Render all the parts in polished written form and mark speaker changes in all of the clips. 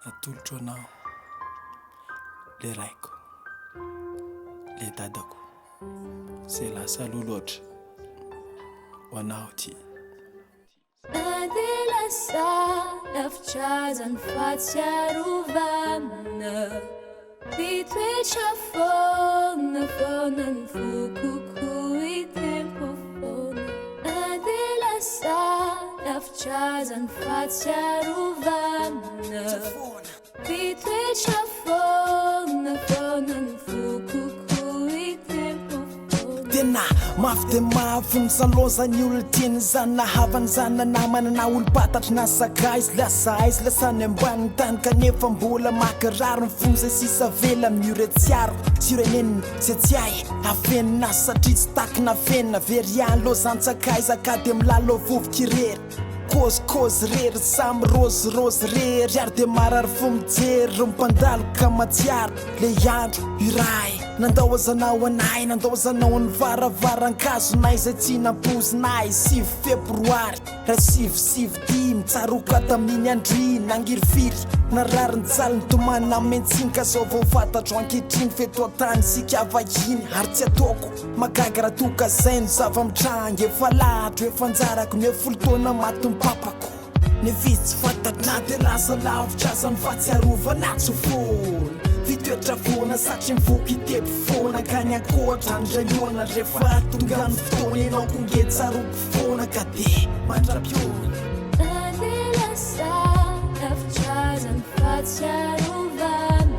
Speaker 1: Atolotro anao le raiko, le dadako, zay lasa aloha loatra ho anao ty.
Speaker 2: Na dia lasa lafitrazany fahatsiarovana, mitoetra foana foana ny vokoko itempo foana. Na dia lasa lafitrazany fahatsiarovana, mitoetra foana foana ny vokoko itempo foana.
Speaker 3: Tena mafy de mafy misalozany olo tiany zany nahavany zany nanamanana olo patatry na saka izy lasany ambaniny tany kanefa mbola makarary mifonza sisa vela amin'io retsiaro sy reneniny zay tsy hay afenina satria tsy takina fenina veriany lozantsaka izaka de milalo vovoky rery kozy rery samy rozy rery ary de marary fo mijery ro mipandaloka matsiaro le andro iray nandao azanao anay nandao azanao ny varavaran-kazonay zay tsy nampozinay 6 febroary ra 7 mitsaroka tamin'ny andry nangirifiry narary nitsaly nitomana mentsinika zao vao fantatro ankehitriny fetoantany sika vahiny ary tsy ataoko magaga raha toka zay no zava-mitrangy efa latro efa anjarako ny 10 taona maty ny papako ny vizy tsy fantatro na de lasa lavitra zany fahatsiarovana tsofona vitoetra foana satria mivoky tepy foana ka ny ankoatra ndrainoana rehefa tonga ny fotoana ianao kongetsaroky foana ka de mandrapiona.
Speaker 2: Na dia lasa lafitrazany fahatsiarovana,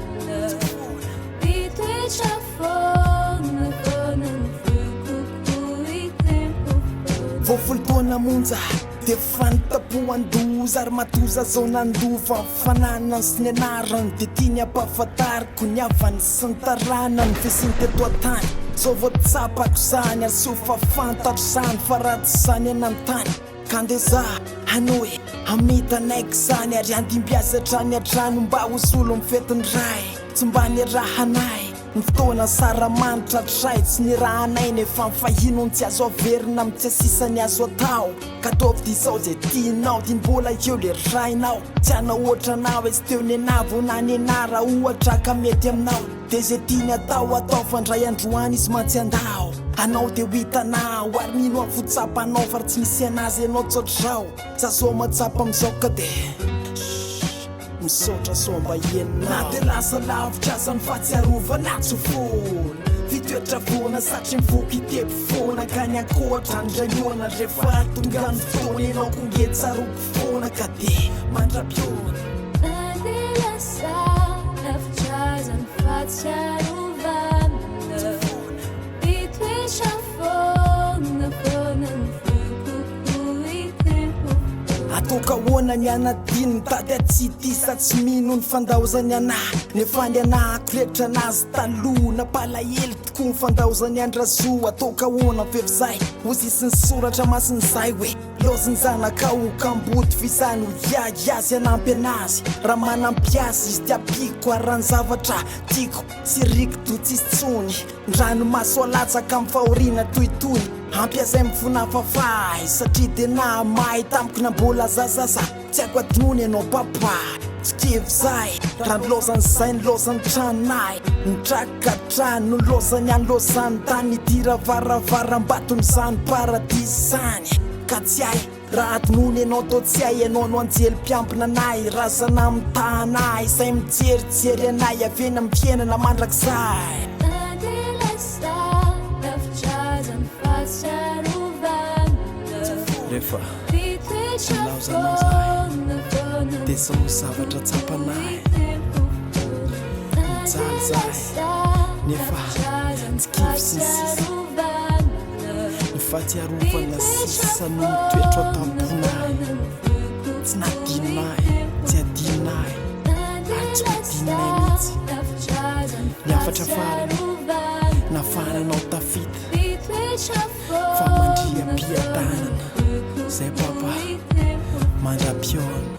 Speaker 2: mitoetra foana foana ny vokoko itempo foana.
Speaker 3: Vofolo taona monja de fantapoan-doza ary matoza zao nandova fananany sy ny anarany de tiany ampahafantariko ny avany sy ny taranany fesiny teto an-tany zao vao tsapako zany ary sofa fantatro zany fa ratsy zany anantany kandeza hanoe amitanaiky zany ary andimbiazy atrany atrano mba hosolo mifetiny ray tsy mba ny rahanay ny fotoana saramanitra tray tsy ny rahanay nefa mifahino ny tsy azo averina amin'ny tsy asisany azo atao ka ataovy dizao zay tianao dia mbola eo le rainao tsy anao ohatra anao izy teo ny anavo na ny anara ohatra ka mety aminao dia zay tiany atao fandray androany izy mantsy andao anao dia ho hitanao ary mino amin'ny fotsapanao fa ry tsy misy anazy ianao tsotrao zazao matsapa amin'izao ka dia misaotra somba ienina na de lasa lavitra zany fahatsiarovana tsofona vitoetra foana satria mivoky tepy foana ka ny ankoatra ndrainoana rehefa tonga ny fotoana ianao kongetsaroky foana ka de mandrapiona.
Speaker 2: Na dia lasa lafitrazany fahatsiarovana, mitoetra foana foana ny vokoko itempo foana.
Speaker 3: Atoka hoana ny anadiny tady tsy tisa tsy mino ny fandaozany anahy nefa ny anahako rehetra anazy taloha napalahelo tokoa ny fandaozany andrazo atoka hoana fevizay ozy isy ny soratra masin'izay hoe loziny zanakao kamboty visany ho iady azy anampy anazy raha manampiazy izy tiapiko ary raha ny zavatra tiako sy rikito tsisy tsony ndranomaso alatsaka amin'ny fahoriana tohitoy ampiazay mifonafafay satria de na mahay tamiko na mbola zazaza tsy ako adinoany ianao papay tsy kevy zay raha nilozany zay nilozany tranonay nitraka trano nilozany anylozany tany nidira varavaram-batony zany paradisy zany ka tsy hay raha adinoany ianao tao tsy hay ianao no anjely mpiampina anay razana mitanay izay mijerijery anay avena amin'ny fiainana mandrakizay.
Speaker 2: Na dia lasa lafitrazany fahatsiarovana,
Speaker 1: Rehefa
Speaker 2: mitoetra
Speaker 1: laozanao zahay
Speaker 2: foana foana
Speaker 1: dia zao zavatra tsapanay mijaly zahay nefa tsy kivy sy ny sisa ny fahatsiarovana sisa no mitoetra ao tamponay tsy nadinonay tsy adinonay ary tsy hodinonay mihitsy ny afatra farany nafaranao tafita fa mandria-piadanana zay papa mandra-piona.